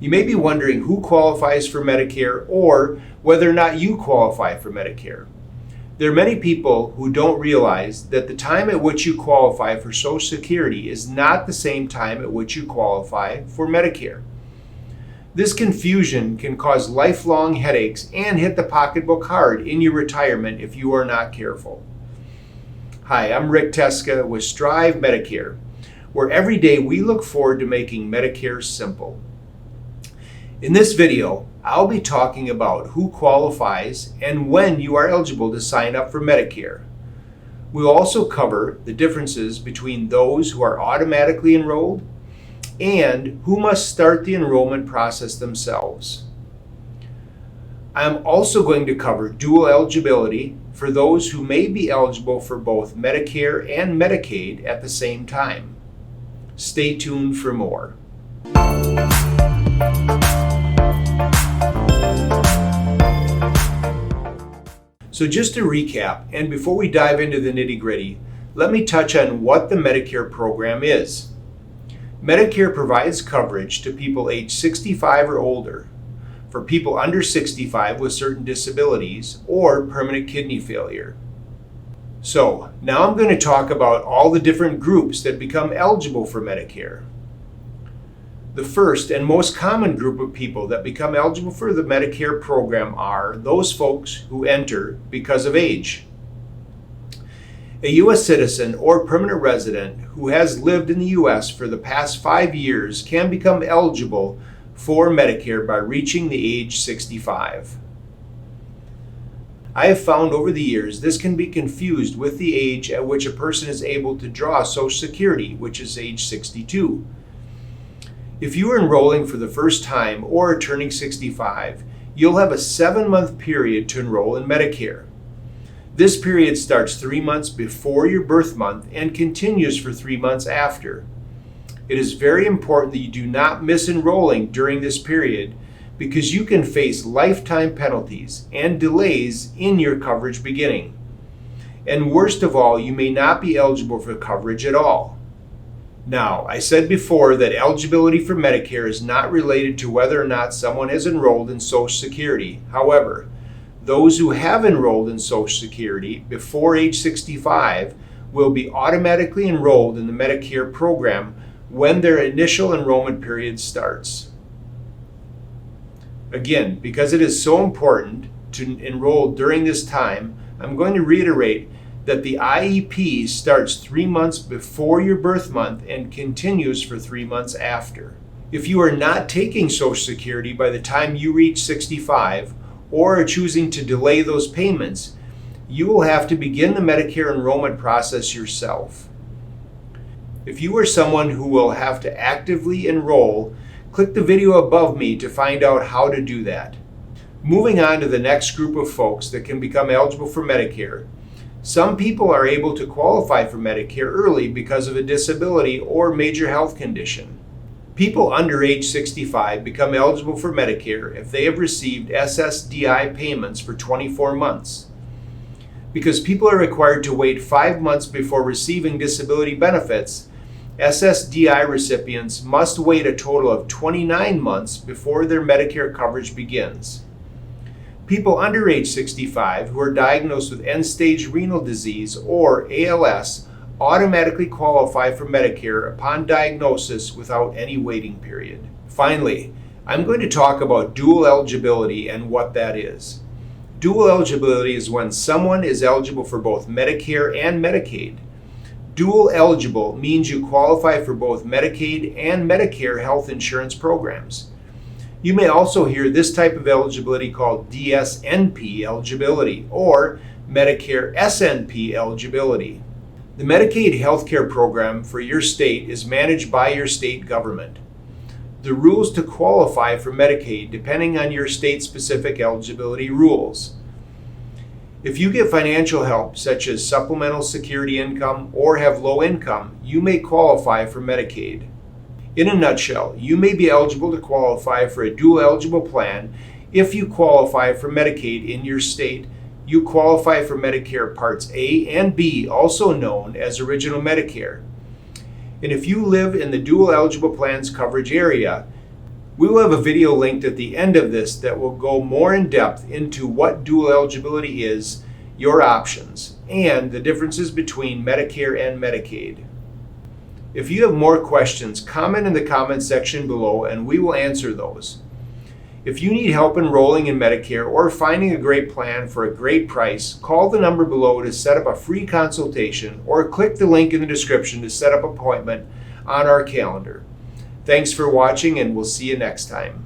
You may be wondering who qualifies for Medicare or whether or not you qualify for Medicare. There are many people who don't realize that the time at which you qualify for Social Security is not the same time at which you qualify for Medicare. This confusion can cause lifelong headaches and hit the pocketbook hard in your retirement if you are not careful. Hi, I'm Rick Teska with Strive Medicare, where every day we look forward to making Medicare simple. In this video, I'll be talking about who qualifies and when you are eligible to sign up for Medicare. We'll also cover the differences between those who are automatically enrolled and who must start the enrollment process themselves. I'm also going to cover dual eligibility for those who may be eligible for both Medicare and Medicaid at the same time. Stay tuned for more. So just to recap, and before we dive into the nitty-gritty, let me touch on what the Medicare program is. Medicare provides coverage to people age 65 or older, for people under 65 with certain disabilities or permanent kidney failure. So now I'm going to talk about all the different groups that become eligible for Medicare. The first and most common group of people that become eligible for the Medicare program are those folks who enter because of age. A U.S. citizen or permanent resident who has lived in the U.S. for the past 5 years can become eligible for Medicare by reaching the age 65. I have found over the years this can be confused with the age at which a person is able to draw Social Security, which is age 62. If you are enrolling for the first time or are turning 65, you'll have a 7-month period to enroll in Medicare. This period starts 3 months before your birth month and continues for 3 months after. It is very important that you do not miss enrolling during this period because you can face lifetime penalties and delays in your coverage beginning. And worst of all, you may not be eligible for coverage at all. Now, I said before that eligibility for Medicare is not related to whether or not someone has enrolled in Social Security. However, those who have enrolled in Social Security before age 65 will be automatically enrolled in the Medicare program when their initial enrollment period starts. Again, because it is so important to enroll during this time, I'm going to reiterate that the IEP starts 3 months before your birth month and continues for 3 months after. If you are not taking Social Security by the time you reach 65 or are choosing to delay those payments, you will have to begin the Medicare enrollment process yourself. If you are someone who will have to actively enroll, click the video above me to find out how to do that. Moving on to the next group of folks that can become eligible for Medicare. Some people are able to qualify for Medicare early because of a disability or major health condition. People under age 65 become eligible for Medicare if they have received SSDI payments for 24 months. Because people are required to wait 5 months before receiving disability benefits, SSDI recipients must wait a total of 29 months before their Medicare coverage begins. People under age 65 who are diagnosed with end-stage renal disease or ALS automatically qualify for Medicare upon diagnosis without any waiting period. Finally, I'm going to talk about dual eligibility and what that is. Dual eligibility is when someone is eligible for both Medicare and Medicaid. Dual eligible means you qualify for both Medicaid and Medicare health insurance programs. You may also hear this type of eligibility called DSNP eligibility or Medicare SNP eligibility. The Medicaid healthcare program for your state is managed by your state government. The rules to qualify for Medicaid depending on your state-specific eligibility rules. If you get financial help such as supplemental security income or have low income, you may qualify for Medicaid. In a nutshell, you may be eligible to qualify for a dual eligible plan if you qualify for Medicaid in your state. You qualify for Medicare Parts A and B, also known as Original Medicare. And if you live in the dual eligible plans coverage area, We will have a video linked at the end of this that will go more in depth into what dual eligibility is, your options, and the differences between Medicare and Medicaid. If you have more questions, comment in the comment section below and we will answer those. If you need help enrolling in Medicare or finding a great plan for a great price, call the number below to set up a free consultation or click the link in the description to set up an appointment on our calendar. Thanks for watching and we'll see you next time.